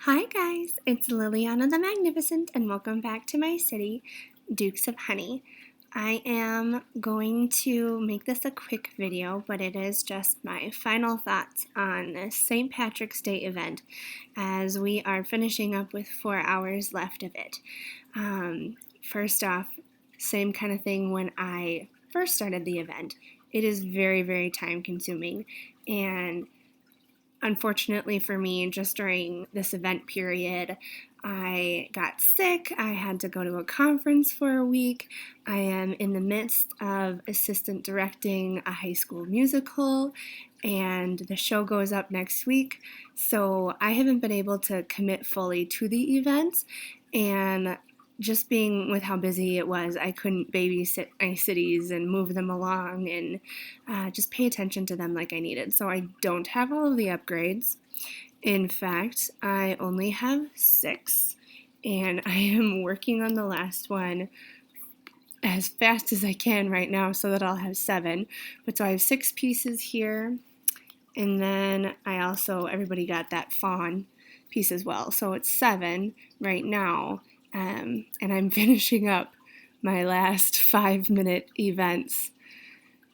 Hi guys, it's Liliana.the.magnificent and welcome back to my city, Dukes of Honey. I am going to make this a quick video, but it is just my final thoughts on this St. Patrick's Day event as we are finishing up with 4 hours left of it. First off, same kind of thing when I first started the event. It is very, very time consuming, and unfortunately for me, just during this event period, I got sick. I had to go to a conference for a week. I am in the midst of assistant directing a high school musical, and the show goes up next week. So I haven't been able to commit fully to the event, and just being with how busy it was, I couldn't babysit my cities and move them along and just pay attention to them like I needed. So I don't have all of the upgrades. In fact, I only have 6, and I am working on the last one as fast as I can right now so that I'll have 7. But so I have 6 pieces here, and then everybody got that fawn piece as well. So it's 7 right now. And I'm finishing up my last 5-minute events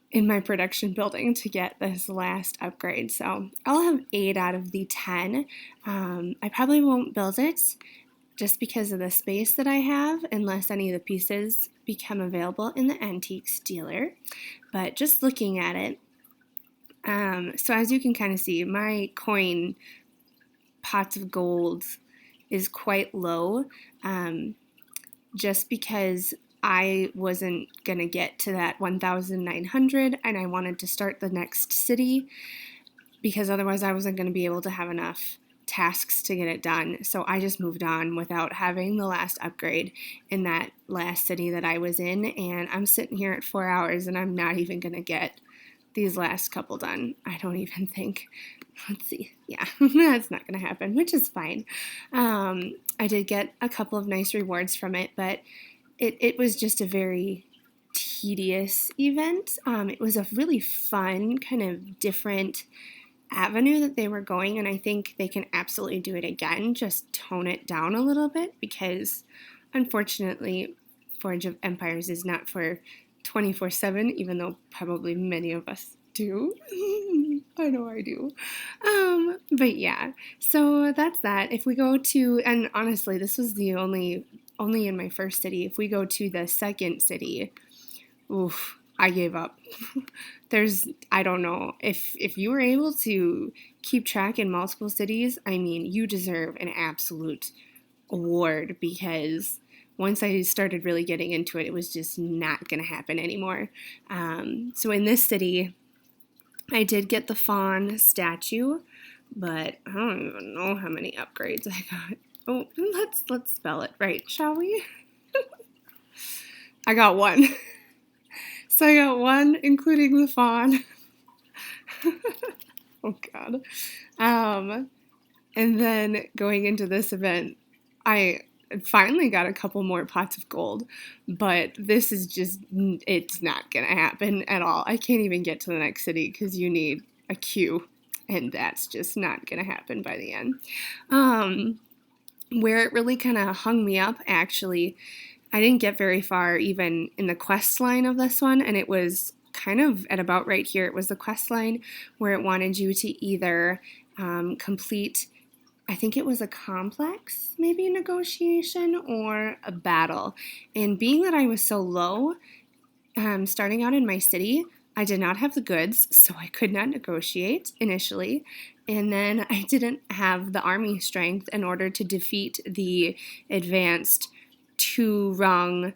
in my production building to get this last upgrade. So I'll have 8 out of the 10. I probably won't build it just because of the space that I have, unless any of the pieces become available in the antiques dealer. But just looking at it, so as you can kind of see, my coin pots of gold is quite low, just because I wasn't going to get to that 1,900 and I wanted to start the next city because otherwise I wasn't going to be able to have enough tasks to get it done. So I just moved on without having the last upgrade in that last city that I was in, and I'm sitting here at 4 hours and I'm not even going to get these last couple done. I don't even think. Let's see. Yeah, that's not going to happen, which is fine. I did get a couple of nice rewards from it, but it was just a very tedious event. It was a really fun, kind of different avenue that they were going, and I think they can absolutely do it again, just tone it down a little bit, because unfortunately Forge of Empires is not for 24/7, even though probably many of us do. I know I do. But yeah, so that's that. If we go to, and honestly, this was the only in my first city. If we go to the second city, oof, I gave up. I don't know, if you were able to keep track in multiple cities, I mean, you deserve an absolute award, because once I started really getting into it, it was just not going to happen anymore. So in this city, I did get the fawn statue, but I don't even know how many upgrades I got. Oh, let's spell it right, shall we? I got 1. So I got 1, including the fawn. Oh God. And then going into this event, I finally got a couple more pots of gold, but this is just, it's not gonna happen at all. I can't even get to the next city because you need a queue, and that's just not gonna happen by the end. Where it really kind of hung me up, actually, I didn't get very far even in the quest line of this one, and it was kind of at about right here. It was the quest line where it wanted you to either complete, I think it was a complex, maybe a negotiation, or a battle. And being that I was so low, starting out in my city, I did not have the goods, so I could not negotiate initially. And then I didn't have the army strength in order to defeat the advanced 2-rung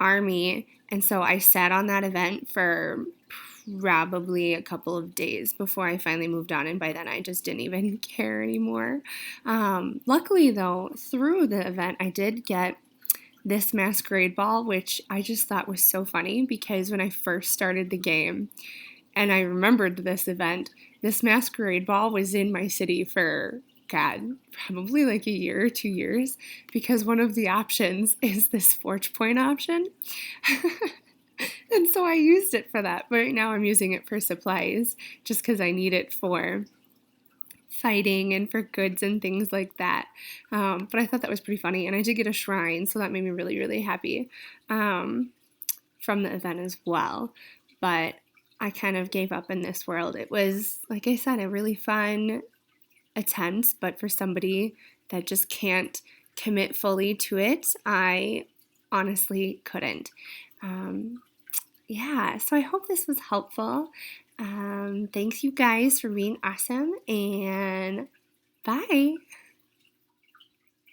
army. And so I sat on that event for probably a couple of days before I finally moved on, and by then I just didn't even care anymore. Luckily though, through the event I did get this masquerade ball, which I just thought was so funny, because when I first started the game and I remembered this event, this masquerade ball was in my city for, God, probably like a year or 2 years, because one of the options is this forge point option. And so I used it for that, but right now I'm using it for supplies just because I need it for fighting and for goods and things like that. But I thought that was pretty funny, and I did get a shrine, so that made me really, really happy from the event as well. But I kind of gave up in this world. It was, like I said, a really fun attempt, but for somebody that just can't commit fully to it, I honestly couldn't. Yeah, so I hope this was helpful. Thanks, you guys, for being awesome, and bye.